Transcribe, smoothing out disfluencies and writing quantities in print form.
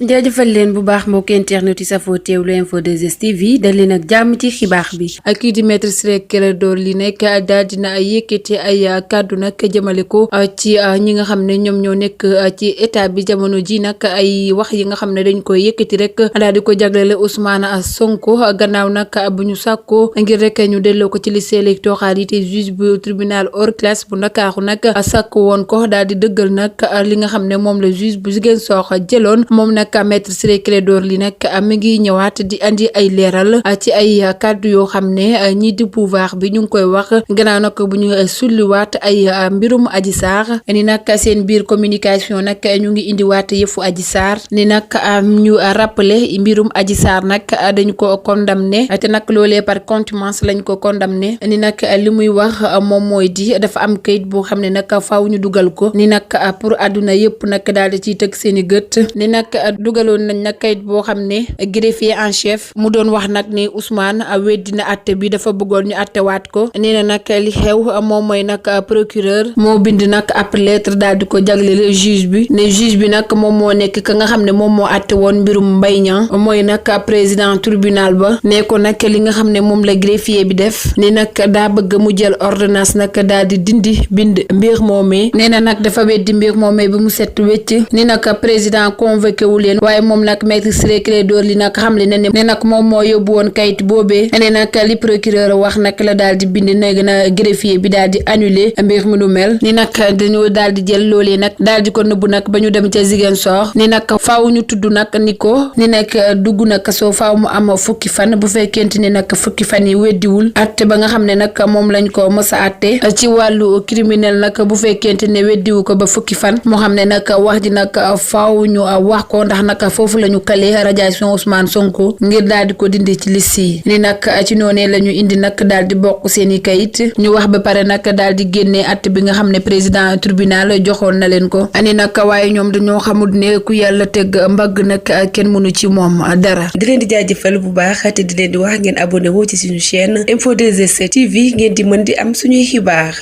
jaajëfal leen bu baax mbokk internet yi safoo teewlu info 2S TV dal leen ak jàmm ci xibaar bi. kii di maître Ciré Clédor Ly nekk daal dina yëkkati ay kàddu nag jëmale ko ci ñi nga xam ne ñoom ñoo nekk ci état bi jamono ji nag ay wax yi nga xam ne dañ koy yëkkati rek daal di ko jaglele Ousmane Sonko gannaaw nag bu ñu sàkkoo ngir rek ñu delloo ko ci liste électorale yi te juge bu tribunal hors classe bu Ndakaaru nag sàkk woon ko daal di dëggal nag li nga xam ne moom la juge bu Ziguinchor jëloon moom nag maître Ciré Clédor Ly nag mi ngi ñëwaat di andi ay leeral ci ay kàddu yoo xam ne ñii di pouvoir bi ñu ngi koy wax gannaaw nag bu ñu sulliwaat ay mbirum Adji Sarr ni nag seen biir communication nag ñu ngi indiwaat yëfu Adji Sarr ni nag ñu rappelé mbirum Adji Sarr nag dañu ko condamné te nag loolee par contumace lañ ko condamné ni nag li muy wax moom mooy di dafa am kayit boo xam ne nag faaw ñu dugal ko ni nag pour àdduna yëpp nag daal di ciy tëg seeni gët ni nag dugaloon nañ nag kayit boo xam ne greffier en chef mu doon wax nag ni Ousmane weddina atte bi dafa bëggoon ñu attewaat ko nee na nag li xew moom mooy nag procureur moo bind nag ab lettre daal di ko jagleel juge bi ne juge bi nag moom moo nekk ka nga xam ne moom moo atte woon mbirum Mbaye Niang mooy nag président tribunal ba ne ko nag li nga xam ne moom la greffier bi def ni nag daa bëgg mu jël ordonnance nag daal di dindi bind mbir moomee nee na nag dafa weddi mbir moomee bi mu set wecc ni nag président convoqué wu leen waaye moom nag maître Ciré Clédor Ly nag xam le ne ne nag moom moo yóbbu woon kayit boobee ne nag li procureur wax nag la daal di bind nag na greffier bi daal di annulé mbir mu nu mel ni nag dañoo daal di jël loolee nag daal di ko nëbbu nag ba ñu dem ca Ziguinchor ni nag faaw ñu tudd nag ni ko ni nag dugg na kaso faaw mu am fukki fan bu fekkente ni nag fukki fan yi weddiwul atte ba nga xam ne nag moom lañ ko mës a atte ci wàllu criminel nag bu fekkente ne weddiwu ko ba fukki fan moo xam ne nag wax ji nag faaw ñu wax ko ndax nag foofu la ñu kale radiation Ousmane Sonko ngir daal di ko dindi ci liste yi ni nag ci noonee la ñu indi nag daal di bokk seeni kayit ñu wax ba pare nag daal di génnee at bi nga xam ne président tribunal joxoon na leen ko ani nag waaye ñoom dañoo xamul ne ku yàlla teg mbagg nag kenn mënu ci moom dara. di leen di jaajëfal bu baax te di leen di wax ngeen abonné wu ci suñu chaîne Info 2S TV ngeen di mën di am suñuy xibaar.